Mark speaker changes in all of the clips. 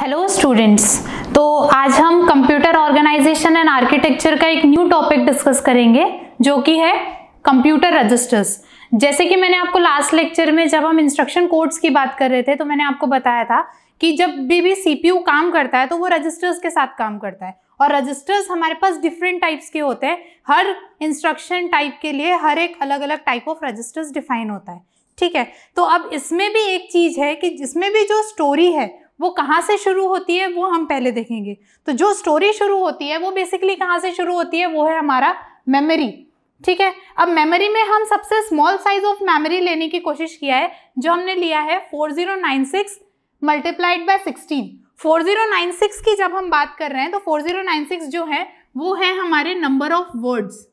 Speaker 1: Hello students, तो आज हम कंप्यूटर ऑर्गेनाइजेशन एंड आर्किटेक्चर का एक न्यू टॉपिक डिस्कस करेंगे जो कि है कंप्यूटर रजिस्टर्स। जैसे कि मैंने आपको लास्ट लेक्चर में जब हम इंस्ट्रक्शन कोड्स की बात कर रहे थे तो मैंने आपको बताया था कि जब भी सीपीयू काम करता है तो वो रजिस्टर्स के साथ काम करता है और रजिस्टर्स हमारे पास डिफरेंट टाइप्स के होते हैं। हर इंस्ट्रक्शन टाइप के लिए हर एक अलग अलग टाइप ऑफ रजिस्टर्स डिफाइन होता है, ठीक है। तो अब इसमें भी एक चीज़ है कि जिसमें भी जो स्टोरी है वो कहाँ से शुरू होती है वो हम पहले देखेंगे। तो जो स्टोरी शुरू होती है वो बेसिकली कहाँ से शुरू होती है, वो है हमारा मेमोरी, ठीक है। अब मेमोरी में हम सबसे स्मॉल साइज ऑफ मेमोरी लेने की कोशिश किया है, जो हमने लिया है 4096 मल्टीप्लाइड बाय 16। 4096 की जब हम बात कर रहे हैं तो 4096 जो है वो है हमारे नंबर ऑफ वर्ड्स।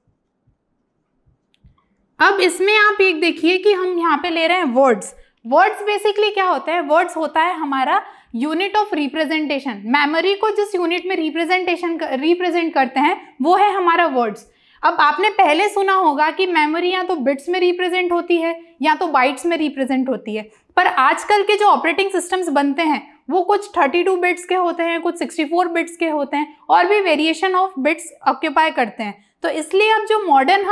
Speaker 1: अब इसमें आप एक देखिए कि हम यहाँ पे ले रहे हैं वर्ड्स। वर्ड्स बेसिकली क्या होता है, वर्ड्स होता है हमारा यूनिट ऑफ रिप्रेजेंटेशन। मेमोरी को जिस यूनिट में रिप्रेजेंट करते हैं वो है हमारा वर्ड्स। अब आपने पहले सुना होगा कि मेमोरी या तो बिट्स में रिप्रेजेंट होती है या तो बाइट्स में रिप्रेजेंट होती है, पर आजकल के जो ऑपरेटिंग सिस्टम्स बनते हैं वो कुछ 32 बिट्स के होते हैं, कुछ 64 बिट्स के होते हैं और भी वेरिएशन ऑफ बिट्स ऑक्यूपाई करते हैं। तो इसलिए अब जो मॉडर्न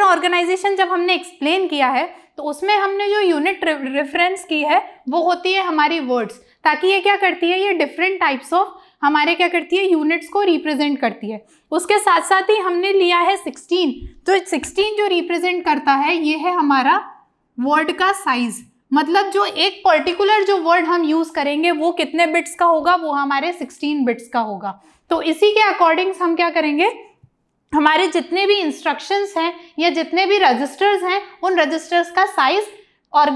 Speaker 1: ऑर्गेनाइजेशन जब हमने एक्सप्लेन किया है तो उसमें हमने जो यूनिट रेफरेंस की है वो होती है हमारी वर्ड्स, ताकि ये क्या करती है, ये डिफरेंट टाइप्स ऑफ हमारे क्या करती है, यूनिट्स को रिप्रेजेंट करती है। उसके साथ साथ ही हमने लिया है 16। तो 16 जो रिप्रेजेंट करता है ये है हमारा वर्ड का साइज, मतलब जो एक पर्टिकुलर जो वर्ड हम यूज करेंगे वो कितने बिट्स का होगा, वो हमारे 16 बिट्स का होगा। तो इसी के अकॉर्डिंग्स हम क्या करेंगे, हमारे जितने भी इंस्ट्रक्शंस हैं या जितने भी रजिस्टर्स हैं उन रजिस्टर्स का साइज और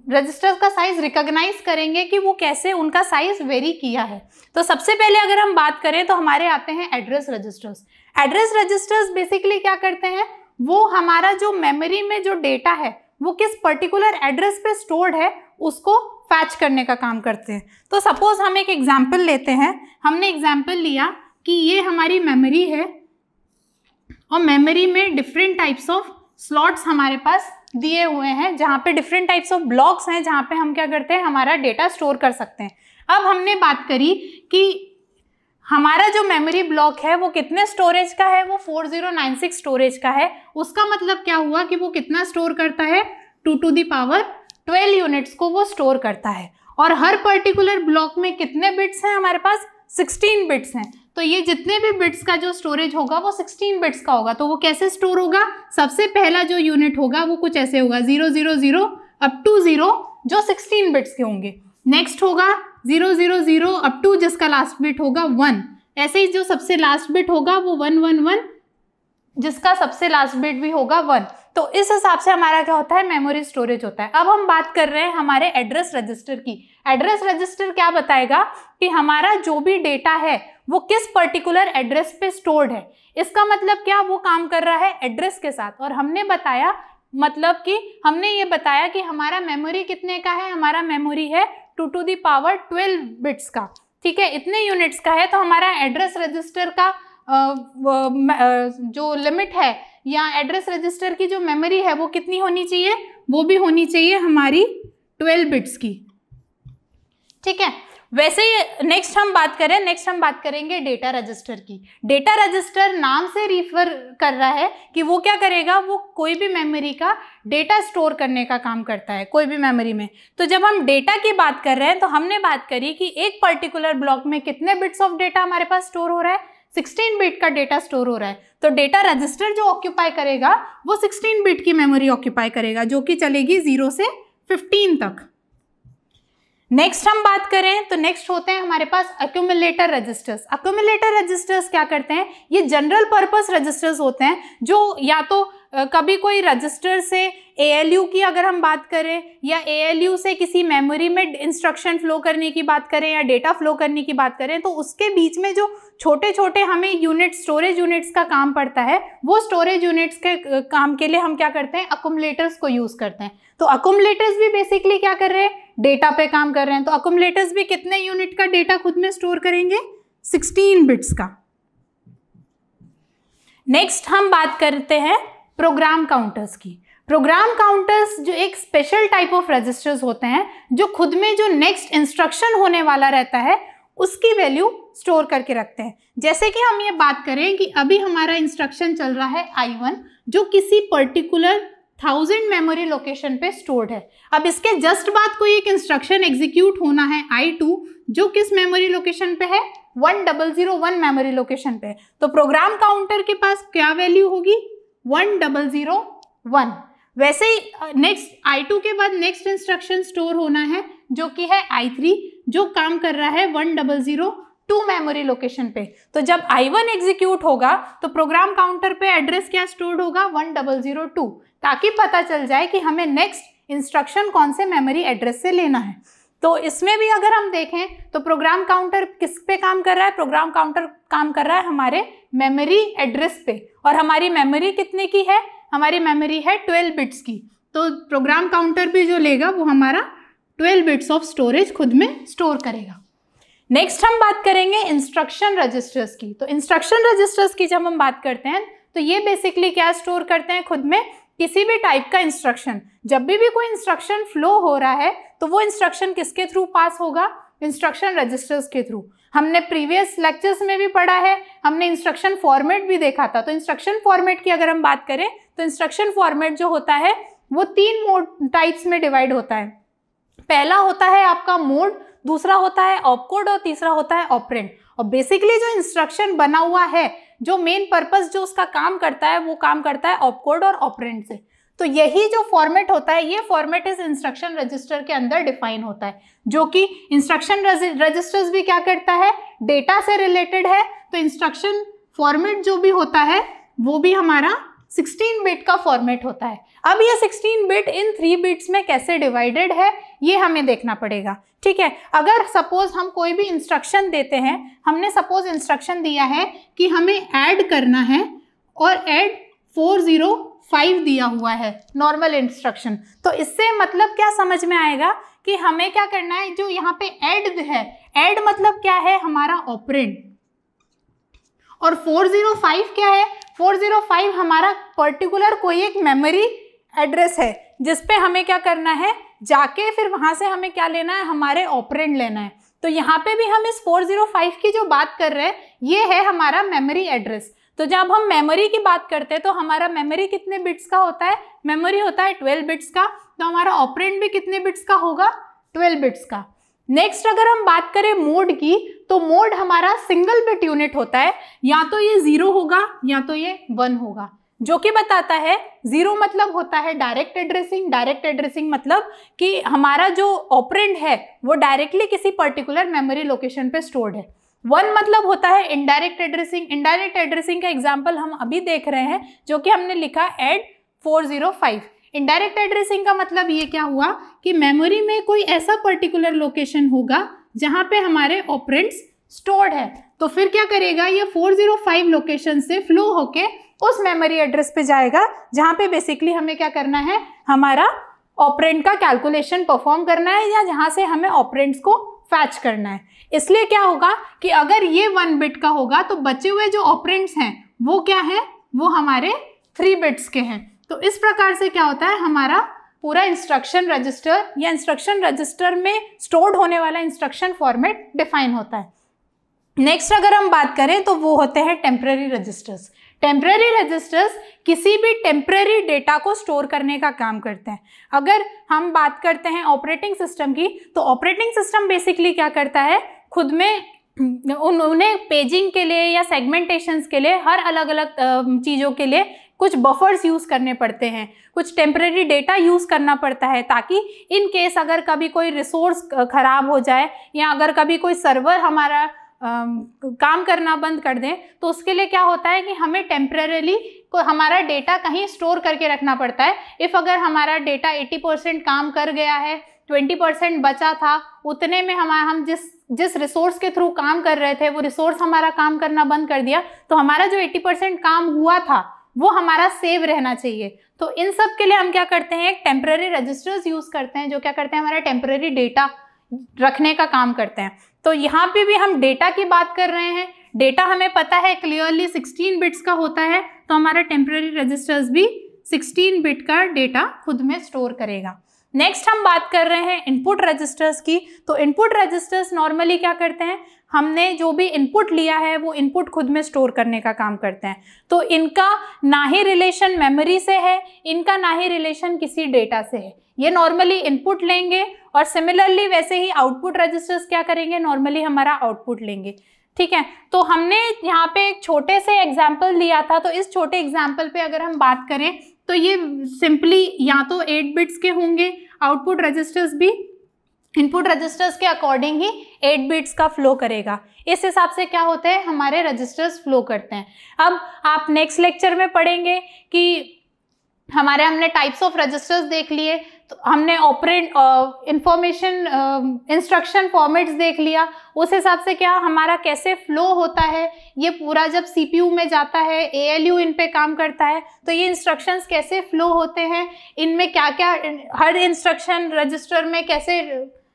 Speaker 1: रजिस्टर्स का साइज रिकॉग्नाइज करेंगे कि वो कैसे उनका साइज वेरी किया है। तो सबसे पहले अगर हम बात करें तो हमारे आते हैं address registers. Address registers basically क्या करते हैं, वो हमारा जो मेमोरी में जो डेटा है वो किस पर्टिकुलर एड्रेस पे स्टोर्ड है उसको फैच करने का काम करते हैं। तो सपोज हम एक एग्जाम्पल लेते हैं। हमने एग्जाम्पल लिया कि ये हमारी मेमोरी है और मेमोरी में डिफरेंट टाइप्स ऑफ स्लॉट्स हमारे पास दिए हुए हैं, जहाँ पे डिफरेंट टाइप्स ऑफ ब्लॉक्स हैं जहाँ पे हम क्या करते हैं, हमारा डेटा स्टोर कर सकते हैं। अब हमने बात करी कि हमारा जो मेमोरी ब्लॉक है वो कितने स्टोरेज का है, वो 4096 स्टोरेज का है। उसका मतलब क्या हुआ कि वो कितना स्टोर करता है, 2 to the power 12 यूनिट्स को वो स्टोर करता है। और हर पर्टिकुलर ब्लॉक में कितने बिट्स हैं, हमारे पास 16 बिट्स हैं। तो ये जितने भी बिट्स का जो स्टोरेज होगा वो 16 बिट्स का होगा। तो वो कैसे स्टोर होगा, सबसे पहला जो यूनिट होगा वो कुछ ऐसे होगा 000 अप टू 0 जो 16 बिट्स के होंगे। नेक्स्ट होगा 000 अप टू जिसका लास्ट बिट होगा 1। ऐसे ही जो सबसे लास्ट बिट होगा वो 111 जिसका सबसे लास्ट बिट भी होगा 1। तो इस हिसाब से हमारा क्या होता है, मेमोरी स्टोरेज होता है। अब हम बात कर रहे हैं हमारे एड्रेस रजिस्टर की। एड्रेस रजिस्टर क्या बताएगा कि हमारा जो भी डेटा है वो किस पर्टिकुलर एड्रेस पे स्टोर्ड है। इसका मतलब क्या, वो काम कर रहा है एड्रेस के साथ। और हमने बताया मतलब कि हमने ये बताया कि हमारा मेमोरी कितने का है, हमारा मेमोरी है 2 to the power 12 बिट्स का, ठीक है, इतने यूनिट्स का है। तो हमारा एड्रेस रजिस्टर का जो लिमिट है या एड्रेस रजिस्टर की जो मेमोरी है वो कितनी होनी चाहिए, वो भी होनी चाहिए हमारी 12 बिट्स की, ठीक है। वैसे ही नेक्स्ट हम बात करेंगे डेटा रजिस्टर की। डेटा रजिस्टर नाम से रिफर कर रहा है कि वो क्या करेगा, वो कोई भी मेमोरी का डेटा स्टोर करने का काम करता है कोई भी मेमोरी में। तो जब हम डेटा की बात कर रहे हैं तो हमने बात करी कि एक पर्टिकुलर ब्लॉक में कितने बिट्स ऑफ डेटा हमारे पास स्टोर हो रहा है, 16 बिट का डेटा स्टोर हो रहा है। तो डेटा रजिस्टर जो ऑक्यूपाई करेगा वो 16 बिट की मेमोरी ऑक्यूपाई करेगा, जो कि चलेगी 0 से 15 तक। नेक्स्ट हम बात करें तो नेक्स्ट होते हैं हमारे पास अक्यूमुलेटर रजिस्टर्स। अक्यूमुलेटर रजिस्टर्स क्या करते हैं, ये जनरल पर्पस रजिस्टर्स होते हैं जो या तो कभी कोई रजिस्टर से ALU की अगर हम बात करें या ALU से किसी मेमोरी में इंस्ट्रक्शन फ्लो करने की बात करें या डेटा फ्लो करने की बात करें तो उसके बीच में जो छोटे छोटे हमें यूनिट स्टोरेज यूनिट्स का काम पड़ता है, वो स्टोरेज यूनिट्स के काम के लिए हम क्या करते हैं, अक्यूमुलेटर्स को यूज करते हैं। तो अक्यूमुलेटर्स भी बेसिकली क्या कर रहे हैं, डेटा पे काम कर रहे हैं। तो अक्यूमुलेटर्स भी कितने यूनिट का डेटा खुद में स्टोर करेंगे, 16 बिट्स का। नेक्स्ट हम बात करते हैं प्रोग्राम काउंटर्स की। प्रोग्राम काउंटर्स जो एक स्पेशल टाइप ऑफ रजिस्टर्स होते हैं जो खुद में जो नेक्स्ट इंस्ट्रक्शन होने वाला रहता है उसकी वैल्यू स्टोर करके रखते हैं। जैसे कि हम ये बात करें कि अभी हमारा इंस्ट्रक्शन चल रहा है I1 जो किसी पर्टिकुलर 1000 मेमोरी लोकेशन पे स्टोर्ड है। अब इसके जस्ट बाद कोई एक इंस्ट्रक्शन एग्जीक्यूट होना है I2 जो किस मेमोरी लोकेशन पे है, 1001 मेमोरी लोकेशन पे। तो प्रोग्राम काउंटर के पास क्या वैल्यू होगी, 1001। वैसे ही नेक्स्ट I2 के बाद नेक्स्ट इंस्ट्रक्शन स्टोर होना है जो कि है I3 जो काम कर रहा है 1002 मेमोरी लोकेशन पे। तो जब I1 एग्जीक्यूट होगा तो प्रोग्राम काउंटर पे एड्रेस क्या स्टोर्ड होगा, 1002, ताकि पता चल जाए कि हमें नेक्स्ट इंस्ट्रक्शन कौन से मेमोरी एड्रेस से लेना है। तो इसमें भी अगर हम देखें तो प्रोग्राम काउंटर किस पे काम कर रहा है, प्रोग्राम काउंटर काम कर रहा है हमारे मेमोरी एड्रेस पे। और हमारी मेमोरी कितने की है, हमारी मेमोरी है 12 बिट्स की। तो प्रोग्राम काउंटर भी जो लेगा वो हमारा 12 बिट्स ऑफ स्टोरेज खुद में स्टोर करेगा। नेक्स्ट हम बात करेंगे इंस्ट्रक्शन रजिस्टर्स की। तो इंस्ट्रक्शन रजिस्टर्स की जब हम बात करते हैं तो ये बेसिकली क्या स्टोर करते हैं खुद में, किसी भी टाइप का इंस्ट्रक्शन। जब भी कोई इंस्ट्रक्शन फ्लो हो रहा है तो वो इंस्ट्रक्शन किसके थ्रू पास होगा, इंस्ट्रक्शन रजिस्टर्स के थ्रू। हमने प्रीवियस लेक्चर्स में भी पढ़ा है, हमने इंस्ट्रक्शन फॉर्मेट भी देखा था। तो इंस्ट्रक्शन फॉर्मेट की अगर हम बात करें तो इंस्ट्रक्शन फॉर्मेट जो होता है वो 3 मोड टाइप्स में डिवाइड होता है। पहला होता है आपका मोड, दूसरा होता है ऑपकोड और तीसरा होता है ऑपरेंड। और बेसिकली जो इंस्ट्रक्शन बना हुआ है, जो मेन पर्पस जो उसका काम करता है वो काम करता है ऑपकोड और ऑपरेंड से। तो यही जो फॉर्मेट होता है ये फॉर्मेट इस इंस्ट्रक्शन रजिस्टर के अंदर डिफाइन होता है, जो कि इंस्ट्रक्शन रजिस्टर्स भी क्या करता है, डेटा से रिलेटेड है। तो इंस्ट्रक्शन फॉर्मेट जो भी होता है वो भी हमारा 16 बिट का फॉर्मेट होता है। अब ये 16 बिट इन 3 बिट्स में कैसे डिवाइडेड है ये हमें देखना पड़ेगा। ठीक है, अगर सपोज हम कोई भी इंस्ट्रक्शन देते हैं, हमने सपोज इंस्ट्रक्शन दिया है कि हमें ऐड करना है और ऐड 405 दिया हुआ है नॉर्मल इंस्ट्रक्शन। तो इससे मतलब क्या समझ में आएगा कि हमें क्या करना है, जो यहाँ पे ऐड है, ऐड मतलब क्या है, हमारा ऑपरेंड। और 405 क्या है, 405 हमारा पर्टिकुलर कोई एक मेमोरी एड्रेस है जिस पे हमें क्या करना है, जाके फिर वहां से हमें क्या लेना है, हमारे ऑपरेंड लेना है। तो यहाँ पे भी हम इस 405 की जो बात कर रहे हैं ये है हमारा मेमोरी एड्रेस। तो जब हम मेमोरी की बात करते हैं तो हमारा मेमोरी कितने बिट्स का होता है, मेमोरी होता है 12 बिट्स का। तो हमारा ऑपरेंड भी कितने बिट्स का होगा, 12 बिट्स का। नेक्स्ट अगर हम बात करें मोड की, तो मोड हमारा सिंगल बिट यूनिट होता है, या तो ये 0 होगा या तो ये 1 होगा, जो कि बताता है 0 मतलब होता है डायरेक्ट एड्रेसिंग। डायरेक्ट एड्रेसिंग मतलब कि हमारा जो ऑपरेंड है वो डायरेक्टली किसी पर्टिकुलर मेमोरी लोकेशन पे स्टोर्ड है। 1 मतलब होता है इनडायरेक्ट एड्रेसिंग। इनडायरेक्ट एड्रेसिंग का एग्जाम्पल हम अभी देख रहे हैं जो कि हमने लिखा ऐड 405। इनडायरेक्ट एड्रेसिंग का मतलब ये क्या हुआ कि मेमोरी में कोई ऐसा पर्टिकुलर लोकेशन होगा जहां पे हमारे ऑपरेंड्स स्टोर्ड है। तो फिर क्या करेगा, ये 405 लोकेशन से फ्लो होके उस मेमोरी एड्रेस पे जाएगा जहां पे बेसिकली हमें क्या करना है, हमारा ऑपरेंड का कैलकुलेशन परफॉर्म करना है या जहां से हमें ऑपरेंड्स को फैच करना है। इसलिए क्या होगा कि अगर ये 1 बिट का होगा तो बचे हुए जो ऑपरेंड्स हैं वो क्या है, वो हमारे 3 बिट्स के हैं। तो इस प्रकार से क्या होता है, हमारा पूरा इंस्ट्रक्शन रजिस्टर या इंस्ट्रक्शन रजिस्टर में स्टोर्ड होने वाला इंस्ट्रक्शन फॉर्मेट डिफाइन होता है। नेक्स्ट अगर हम बात करें तो वो होते हैं टेम्पररी रजिस्टर्स। टेम्पररी रजिस्टर्स किसी भी टेम्पररी डेटा को स्टोर करने का काम करते हैं। अगर हम बात करते हैं ऑपरेटिंग सिस्टम की, तो ऑपरेटिंग सिस्टम बेसिकली क्या करता है, खुद में उन्हें पेजिंग के लिए या सेगमेंटेशंस के लिए हर अलग अलग चीज़ों के लिए कुछ बफर्स यूज़ करने पड़ते हैं, कुछ टेम्पररी डेटा यूज़ करना पड़ता है, ताकि इन केस अगर कभी कोई रिसोर्स ख़राब हो जाए या अगर कभी कोई सर्वर हमारा काम करना बंद कर दें, तो उसके लिए क्या होता है कि हमें टेम्परेली को हमारा डेटा कहीं स्टोर करके रखना पड़ता है। इफ़ अगर हमारा डेटा 80% काम कर गया है, 20% बचा था, उतने में हम जिस रिसोर्स के थ्रू काम कर रहे थे वो रिसोर्स हमारा काम करना बंद कर दिया, तो हमारा जो 80% काम हुआ था वो हमारा सेव रहना चाहिए। तो इन सब के लिए हम क्या करते हैं, एक टेम्पररी रजिस्टर्स यूज़ करते हैं जो क्या करते हैं, हमारा टेम्पररी डेटा रखने का काम करते हैं। तो यहाँ पे भी हम डेटा की बात कर रहे हैं। डेटा हमें पता है क्लियरली 16 बिट्स का होता है, तो हमारा टेम्पररी रजिस्टर्स भी 16 बिट का डेटा खुद में स्टोर करेगा। नेक्स्ट हम बात कर रहे हैं इनपुट रजिस्टर्स की। तो इनपुट रजिस्टर्स नॉर्मली क्या करते हैं, हमने जो भी इनपुट लिया है वो इनपुट खुद में स्टोर करने का काम करते हैं। तो इनका ना ही रिलेशन मेमोरी से है, इनका ना ही रिलेशन किसी डेटा से है। ये नॉर्मली इनपुट लेंगे और सिमिलरली वैसे ही आउटपुट रजिस्टर्स क्या करेंगे, नॉर्मली हमारा आउटपुट लेंगे। ठीक है, तो हमने यहाँ पे एक छोटे से एग्जाम्पल लिया था, तो इस छोटे एग्जाम्पल पे अगर हम बात करें तो ये सिंपली या तो 8 बिट्स के होंगे, आउटपुट रजिस्टर्स भी इनपुट रजिस्टर्स के अकॉर्डिंग ही 8 बिट्स का फ्लो करेगा। इस हिसाब से क्या होता है, हमारे रजिस्टर्स फ्लो करते हैं। अब आप नेक्स्ट लेक्चर में पढ़ेंगे कि हमने टाइप्स ऑफ रजिस्टर्स देख लिए, तो हमने ऑपरेंड इंफॉर्मेशन इंस्ट्रक्शन फॉर्मेट्स देख लिया, उस हिसाब से क्या हमारा कैसे फ्लो होता है, ये पूरा जब सीपीयू में जाता है, एएलयू इन पे काम करता है, तो ये इंस्ट्रक्शंस कैसे फ्लो होते हैं, इनमें क्या क्या हर इंस्ट्रक्शन रजिस्टर में कैसे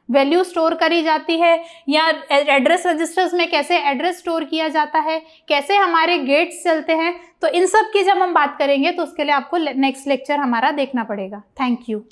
Speaker 1: वैल्यू स्टोर करी जाती है, या एड्रेस रजिस्टर्स में कैसे एड्रेस स्टोर किया जाता है, कैसे हमारे गेट्स चलते हैं। तो इन सब की जब हम बात करेंगे तो उसके लिए आपको नेक्स्ट लेक्चर हमारा देखना पड़ेगा। Thank you.